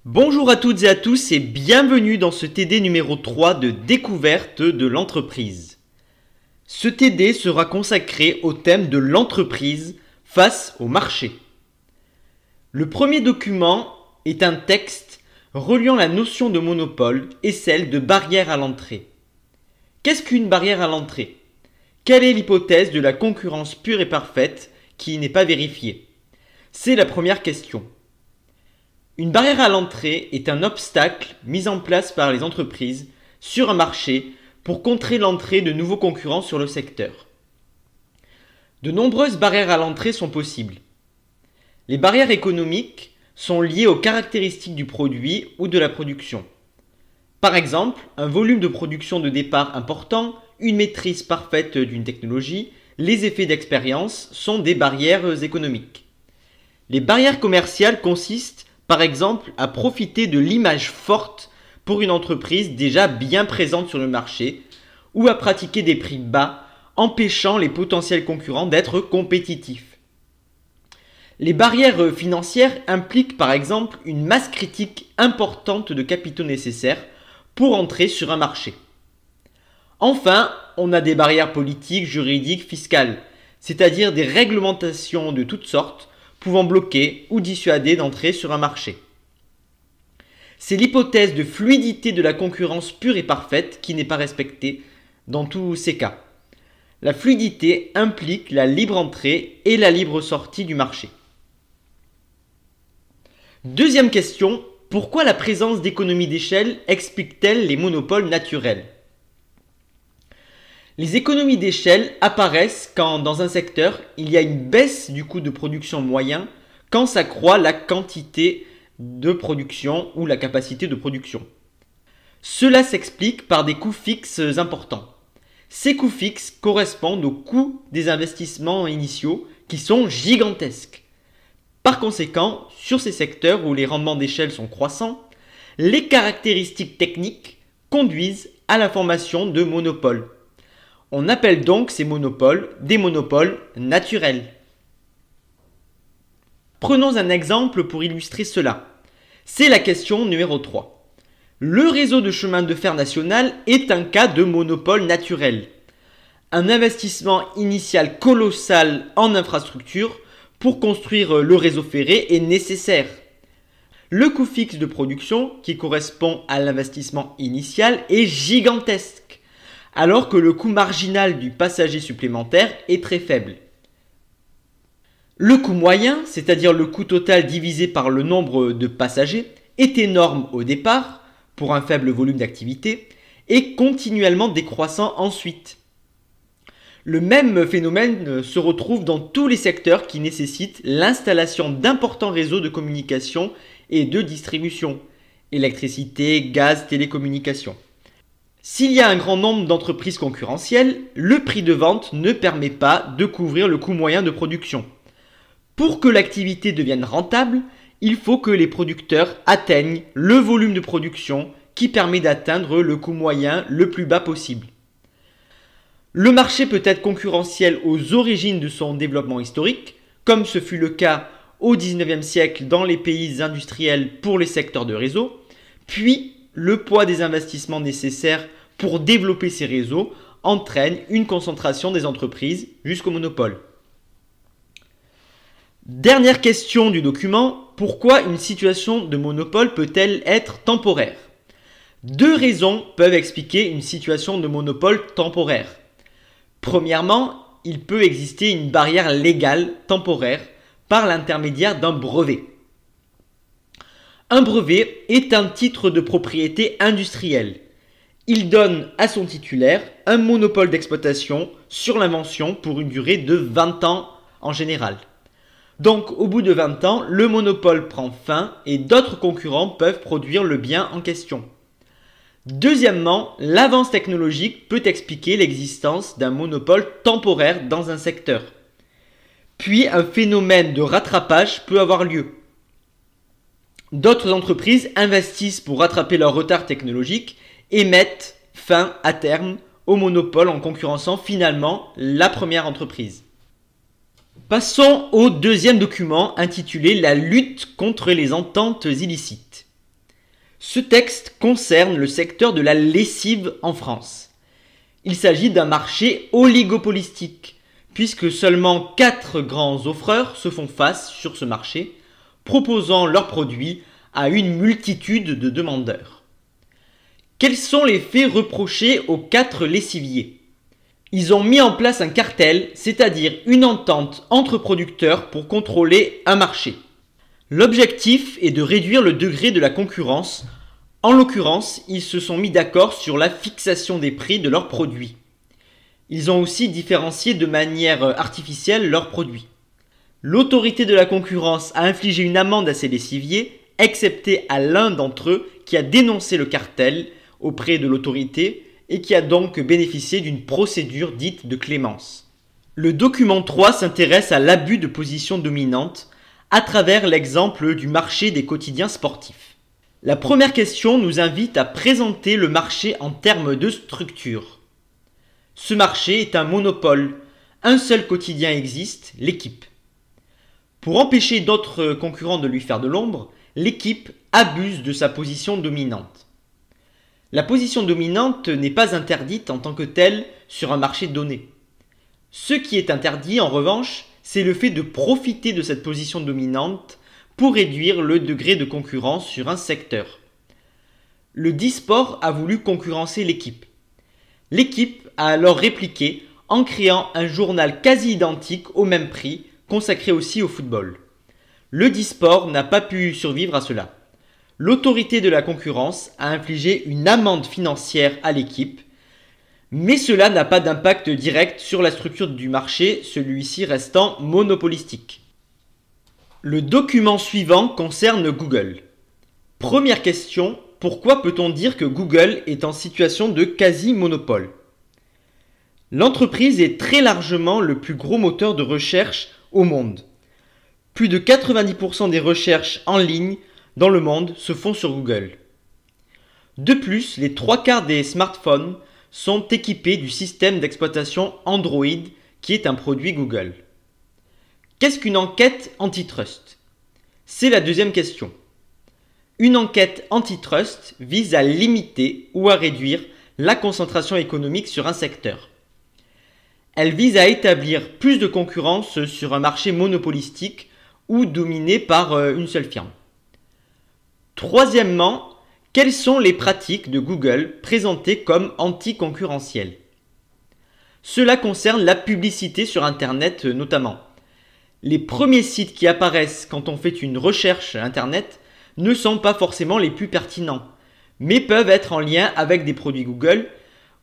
Bonjour à toutes et à tous et bienvenue dans ce TD numéro 3 de découverte de l'entreprise. Ce TD sera consacré au thème de l'entreprise face au marché. Le premier document est un texte reliant la notion de monopole et celle de barrière à l'entrée. Qu'est-ce qu'une barrière à l'entrée? Quelle est l'hypothèse de la concurrence pure et parfaite qui n'est pas vérifiée? C'est la première question. Une barrière à l'entrée est un obstacle mis en place par les entreprises sur un marché pour contrer l'entrée de nouveaux concurrents sur le secteur. De nombreuses barrières à l'entrée sont possibles. Les barrières économiques sont liées aux caractéristiques du produit ou de la production. Par exemple, un volume de production de départ important, une maîtrise parfaite d'une technologie, les effets d'expérience sont des barrières économiques. Les barrières commerciales consistent par exemple à profiter de l'image forte pour une entreprise déjà bien présente sur le marché ou à pratiquer des prix bas, empêchant les potentiels concurrents d'être compétitifs. Les barrières financières impliquent par exemple une masse critique importante de capitaux nécessaires pour entrer sur un marché. Enfin, on a des barrières politiques, juridiques, fiscales, c'est-à-dire des réglementations de toutes sortes pouvant bloquer ou dissuader d'entrer sur un marché. C'est l'hypothèse de fluidité de la concurrence pure et parfaite qui n'est pas respectée dans tous ces cas. La fluidité implique la libre entrée et la libre sortie du marché. Deuxième question, pourquoi la présence d'économies d'échelle explique-t-elle les monopoles naturels? Les économies d'échelle apparaissent quand, dans un secteur, il y a une baisse du coût de production moyen quand s'accroît la quantité de production ou la capacité de production. Cela s'explique par des coûts fixes importants. Ces coûts fixes correspondent aux coûts des investissements initiaux qui sont gigantesques. Par conséquent, sur ces secteurs où les rendements d'échelle sont croissants, les caractéristiques techniques conduisent à la formation de monopoles. On appelle donc ces monopoles des monopoles naturels. Prenons un exemple pour illustrer cela. C'est la question numéro 3. Le réseau de chemin de fer national est un cas de monopole naturel. Un investissement initial colossal en infrastructure pour construire le réseau ferré est nécessaire. Le coût fixe de production, qui correspond à l'investissement initial, est gigantesque, alors que le coût marginal du passager supplémentaire est très faible. Le coût moyen, c'est-à-dire le coût total divisé par le nombre de passagers, est énorme au départ, pour un faible volume d'activité, et continuellement décroissant ensuite. Le même phénomène se retrouve dans tous les secteurs qui nécessitent l'installation d'importants réseaux de communication et de distribution, électricité, gaz, télécommunications. S'il y a un grand nombre d'entreprises concurrentielles, le prix de vente ne permet pas de couvrir le coût moyen de production. Pour que l'activité devienne rentable, il faut que les producteurs atteignent le volume de production qui permet d'atteindre le coût moyen le plus bas possible. Le marché peut être concurrentiel aux origines de son développement historique, comme ce fut le cas au XIXe siècle dans les pays industriels pour les secteurs de réseau, puis le poids des investissements nécessaires pour développer ces réseaux entraîne une concentration des entreprises jusqu'au monopole. Dernière question du document, pourquoi une situation de monopole peut-elle être temporaire? Deux raisons peuvent expliquer une situation de monopole temporaire. Premièrement, il peut exister une barrière légale temporaire par l'intermédiaire d'un brevet. Un brevet est un titre de propriété industrielle. Il donne à son titulaire un monopole d'exploitation sur l'invention pour une durée de 20 ans en général. Donc au bout de 20 ans, le monopole prend fin et d'autres concurrents peuvent produire le bien en question. Deuxièmement, l'avance technologique peut expliquer l'existence d'un monopole temporaire dans un secteur. Puis un phénomène de rattrapage peut avoir lieu. D'autres entreprises investissent pour rattraper leur retard technologique et mettent fin à terme au monopole en concurrençant finalement la première entreprise. Passons au deuxième document intitulé « La lutte contre les ententes illicites ». Ce texte concerne le secteur de la lessive en France. Il s'agit d'un marché oligopolistique, puisque seulement 4 grands offreurs se font face sur ce marché, proposant leurs produits à une multitude de demandeurs. Quels sont les faits reprochés aux 4 lessiviers ? Ils ont mis en place un cartel, c'est-à-dire une entente entre producteurs pour contrôler un marché. L'objectif est de réduire le degré de la concurrence. En l'occurrence, ils se sont mis d'accord sur la fixation des prix de leurs produits. Ils ont aussi différencié de manière artificielle leurs produits. L'autorité de la concurrence a infligé une amende à ces lessiviers, excepté à l'un d'entre eux qui a dénoncé le cartel auprès de l'autorité et qui a donc bénéficié d'une procédure dite de clémence. Le document 3 s'intéresse à l'abus de position dominante à travers l'exemple du marché des quotidiens sportifs. La première question nous invite à présenter le marché en termes de structure. Ce marché est un monopole. Un seul quotidien existe, l'Équipe. Pour empêcher d'autres concurrents de lui faire de l'ombre, l'Équipe abuse de sa position dominante. La position dominante n'est pas interdite en tant que telle sur un marché donné. Ce qui est interdit, en revanche, c'est le fait de profiter de cette position dominante pour réduire le degré de concurrence sur un secteur. Le Disport a voulu concurrencer l'Équipe. L'Équipe a alors répliqué en créant un journal quasi identique au même prix, consacré aussi au football. Le Disport n'a pas pu survivre à cela. L'autorité de la concurrence a infligé une amende financière à l'Équipe, mais cela n'a pas d'impact direct sur la structure du marché, celui-ci restant monopolistique. Le document suivant concerne Google. Première question, pourquoi peut-on dire que Google est en situation de quasi-monopole ? L'entreprise est très largement le plus gros moteur de recherche au monde. Plus de 90% des recherches en ligne dans le monde se font sur Google. De plus, les 3/4 des smartphones sont équipés du système d'exploitation Android qui est un produit Google. Qu'est-ce qu'une enquête antitrust ? C'est la deuxième question. Une enquête antitrust vise à limiter ou à réduire la concentration économique sur un secteur. Elle vise à établir plus de concurrence sur un marché monopolistique ou dominé par une seule firme. Troisièmement, quelles sont les pratiques de Google présentées comme anticoncurrentielles ? Cela concerne la publicité sur Internet notamment. Les premiers sites qui apparaissent quand on fait une recherche Internet ne sont pas forcément les plus pertinents, mais peuvent être en lien avec des produits Google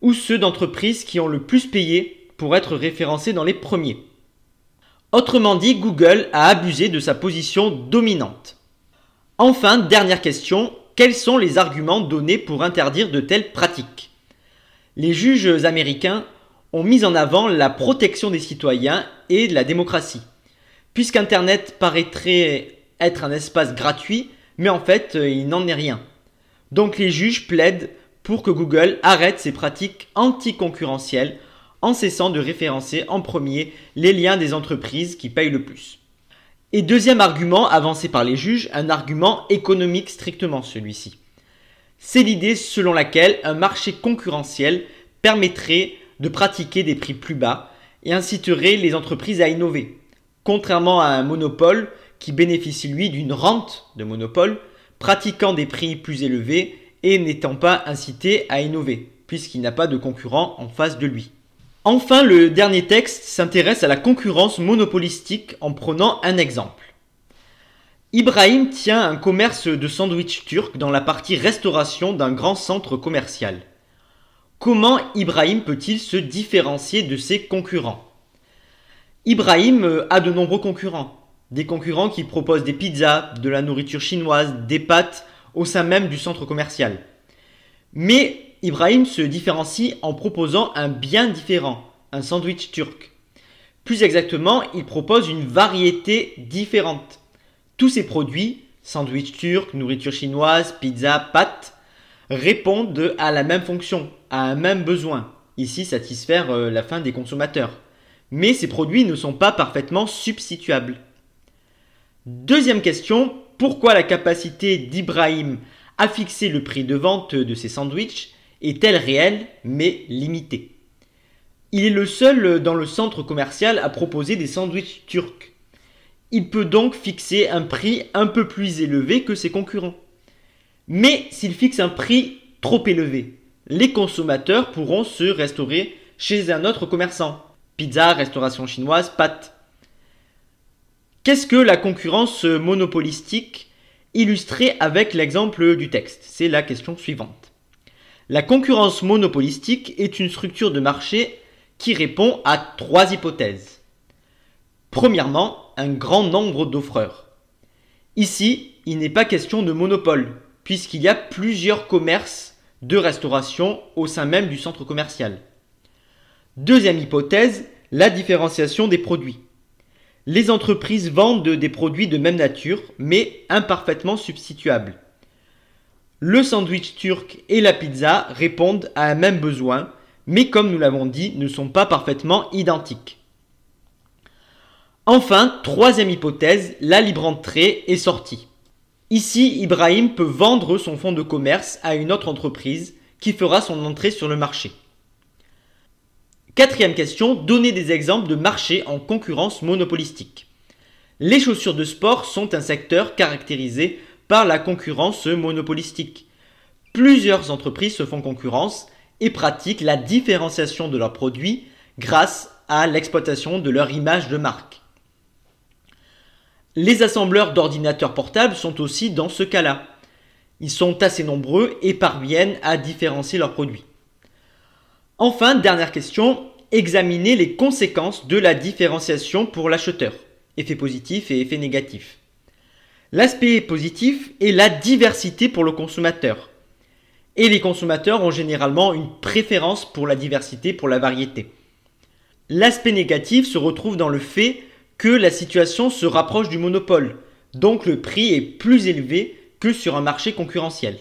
ou ceux d'entreprises qui ont le plus payé pour être référencés dans les premiers. Autrement dit, Google a abusé de sa position dominante. Enfin, dernière question, quels sont les arguments donnés pour interdire de telles pratiques ? Les juges américains ont mis en avant la protection des citoyens et de la démocratie, puisqu'Internet paraîtrait être un espace gratuit, mais en fait, il n'en est rien. Donc les juges plaident pour que Google arrête ses pratiques anticoncurrentielles en cessant de référencer en premier les liens des entreprises qui payent le plus. Et deuxième argument avancé par les juges, un argument économique strictement celui-ci. C'est l'idée selon laquelle un marché concurrentiel permettrait de pratiquer des prix plus bas et inciterait les entreprises à innover, contrairement à un monopole qui bénéficie lui d'une rente de monopole, pratiquant des prix plus élevés et n'étant pas incité à innover, puisqu'il n'a pas de concurrent en face de lui. Enfin, le dernier texte s'intéresse à la concurrence monopolistique en prenant un exemple. Ibrahim tient un commerce de sandwich turc dans la partie restauration d'un grand centre commercial. Comment Ibrahim peut-il se différencier de ses concurrents ? Ibrahim a de nombreux concurrents. Des concurrents qui proposent des pizzas, de la nourriture chinoise, des pâtes au sein même du centre commercial. Mais Ibrahim se différencie en proposant un bien différent, un sandwich turc. Plus exactement, il propose une variété différente. Tous ces produits, sandwich turc, nourriture chinoise, pizza, pâtes, répondent à la même fonction, à un même besoin, ici satisfaire la faim des consommateurs. Mais ces produits ne sont pas parfaitement substituables. Deuxième question, pourquoi la capacité d'Ibrahim a fixé le prix de vente de ses sandwichs est-elle réelle mais limitée. Il est le seul dans le centre commercial à proposer des sandwichs turcs. Il peut donc fixer un prix un peu plus élevé que ses concurrents. Mais s'il fixe un prix trop élevé, les consommateurs pourront se restaurer chez un autre commerçant. Pizza, restauration chinoise, pâtes. Qu'est-ce que la concurrence monopolistique illustrée avec l'exemple du texte? C'est la question suivante. La concurrence monopolistique est une structure de marché qui répond à 3 hypothèses. Premièrement, un grand nombre d'offreurs. Ici, il n'est pas question de monopole, puisqu'il y a plusieurs commerces de restauration au sein même du centre commercial. Deuxième hypothèse, la différenciation des produits. Les entreprises vendent des produits de même nature, mais imparfaitement substituables. Le sandwich turc et la pizza répondent à un même besoin, mais comme nous l'avons dit, ne sont pas parfaitement identiques. Enfin, troisième hypothèse, la libre entrée est sortie. Ici, Ibrahim peut vendre son fonds de commerce à une autre entreprise qui fera son entrée sur le marché. Quatrième question, donner des exemples de marchés en concurrence monopolistique. Les chaussures de sport sont un secteur caractérisé par la concurrence monopolistique. Plusieurs entreprises se font concurrence et pratiquent la différenciation de leurs produits grâce à l'exploitation de leur image de marque. Les assembleurs d'ordinateurs portables sont aussi dans ce cas-là. Ils sont assez nombreux et parviennent à différencier leurs produits. Enfin, dernière question, examiner les conséquences de la différenciation pour l'acheteur, effet positif et effet négatif. L'aspect positif est la diversité pour le consommateur. Et les consommateurs ont généralement une préférence pour la diversité, pour la variété. L'aspect négatif se retrouve dans le fait que la situation se rapproche du monopole, donc le prix est plus élevé que sur un marché concurrentiel.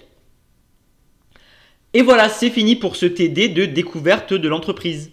Et voilà, c'est fini pour ce TD de découverte de l'entreprise.